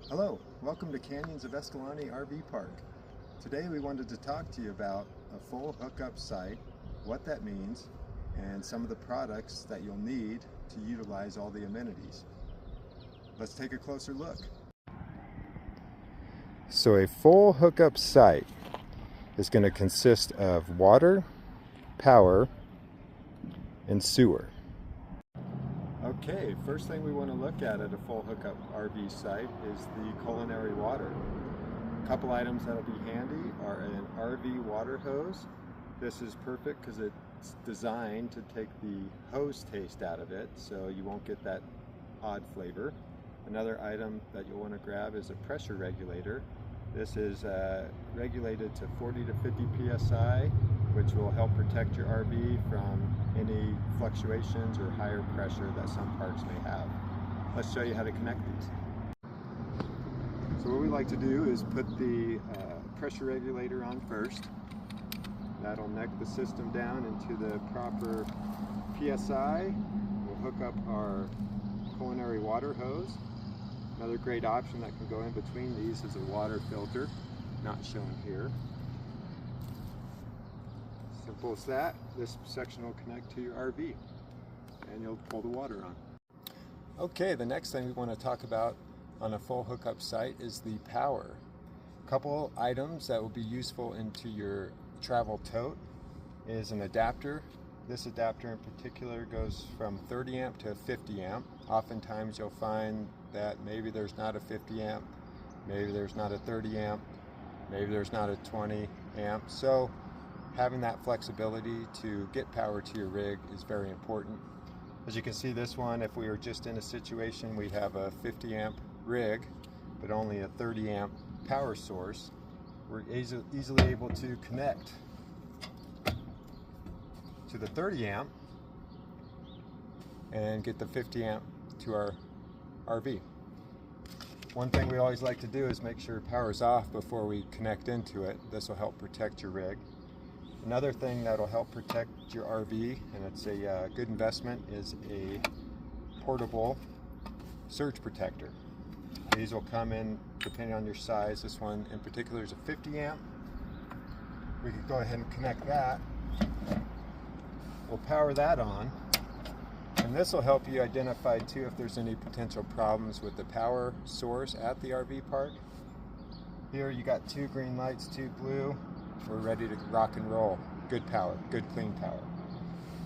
Hello, welcome to Canyons of Escalante RV Park. Today we wanted to talk to you about a full hookup site, what that means, and some of the products that you'll need to utilize all the amenities. Let's take a closer look. So a full hookup site is going to consist of water, power, and sewer. Okay, first thing we want to look at a full hookup RV site is the culinary water. A couple items that'll be handy are an RV water hose. This is perfect because it's designed to take the hose taste out of it, so you won't get that odd flavor. Another item that you'll want to grab is a pressure regulator. This is regulated to 40 to 50 psi, which will help protect your RV from any fluctuations or higher pressure that some parks may have. Let's show you how to connect these. So what we like to do is put the pressure regulator on first. That'll neck the system down into the proper PSI. We'll hook up our culinary water hose. Another great option that can go in between these is a water filter, not shown here. Simple as that. This section will connect to your RV and you'll pull the water on. Okay, the next thing we want to talk about on a full hookup site is the power. A couple items that will be useful into your travel tote is an adapter. This adapter in particular goes from 30 amp to 50 amp. Oftentimes you'll find that maybe there's not a 50 amp, maybe there's not a 30 amp, maybe there's not a 20 amp. So having that flexibility to get power to your rig is very important. As you can see, this one, if we were just in a situation we have a 50 amp rig but only a 30 amp power source, we're easily able to connect to the 30 amp and get the 50 amp to our RV. One thing we always like to do is make sure power is off before we connect into it. This will help protect your rig. Another thing that will help protect your RV, and it's a good investment, is a portable surge protector. These will come in depending on your size. This one in particular is a 50 amp. We could go ahead and connect that. We'll power that on, and this will help you identify too if there's any potential problems with the power source at the RV park. Here you got 2 green lights, 2 blue. We're ready to rock and roll. Good power, good clean power.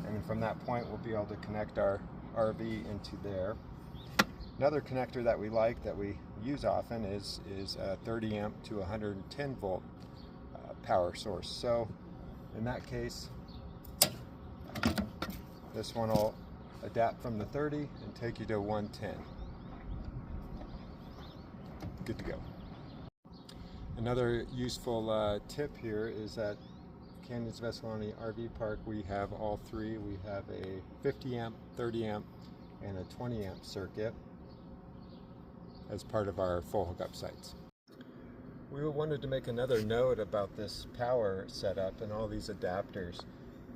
And then from that point we'll be able to connect our RV into there. Another connector that we like, that we use often, is a 30 amp to 110 volt power source. So in that case, this one will adapt from the 30 and take you to 110. Good to go. Another useful tip here is that Canyons of Escalante RV Park, we have all three. We have a 50 amp, 30 amp, and a 20 amp circuit as part of our full hookup sites. We wanted to make another note about this power setup and all these adapters.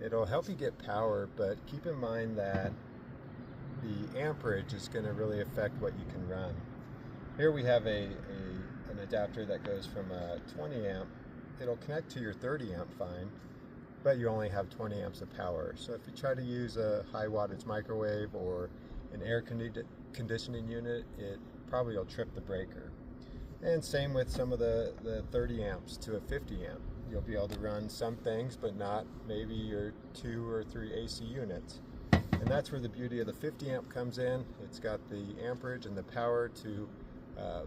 It'll help you get power, but keep in mind that the amperage is going to really affect what you can run. Here we have an adapter that goes from a 20 amp. It'll connect to your 30 amp fine, but you only have 20 amps of power. So if you try to use a high wattage microwave or an air conditioning unit, it probably will trip the breaker. And same with some of the 30 amps to a 50 amp. You'll be able to run some things, but not maybe your 2 or 3 AC units. And that's where the beauty of the 50 amp comes in. It's got the amperage and the power to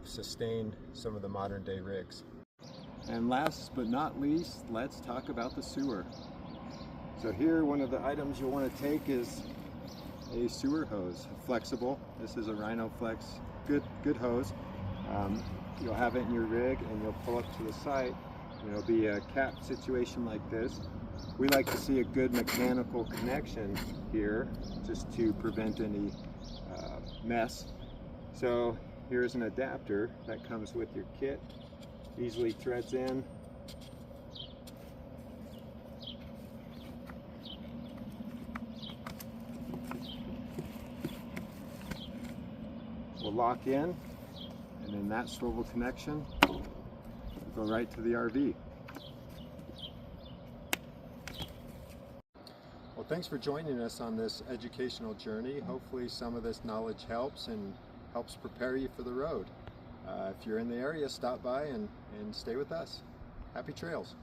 sustain some of the modern day rigs. And last but not least, let's talk about the sewer. So here, one of the items you'll want to take is a sewer hose, flexible. This is a Rhino Flex, good hose. You'll have it in your rig and you'll pull up to the site. It'll be a cap situation like this. We like to see a good mechanical connection here just to prevent any mess. So here's an adapter that comes with your kit, easily threads in. Will lock in, and then that swivel connection will go right to the RV. Well, thanks for joining us on this educational journey. Hopefully some of this knowledge helps and helps prepare you for the road. If you're in the area, stop by and stay with us. Happy trails.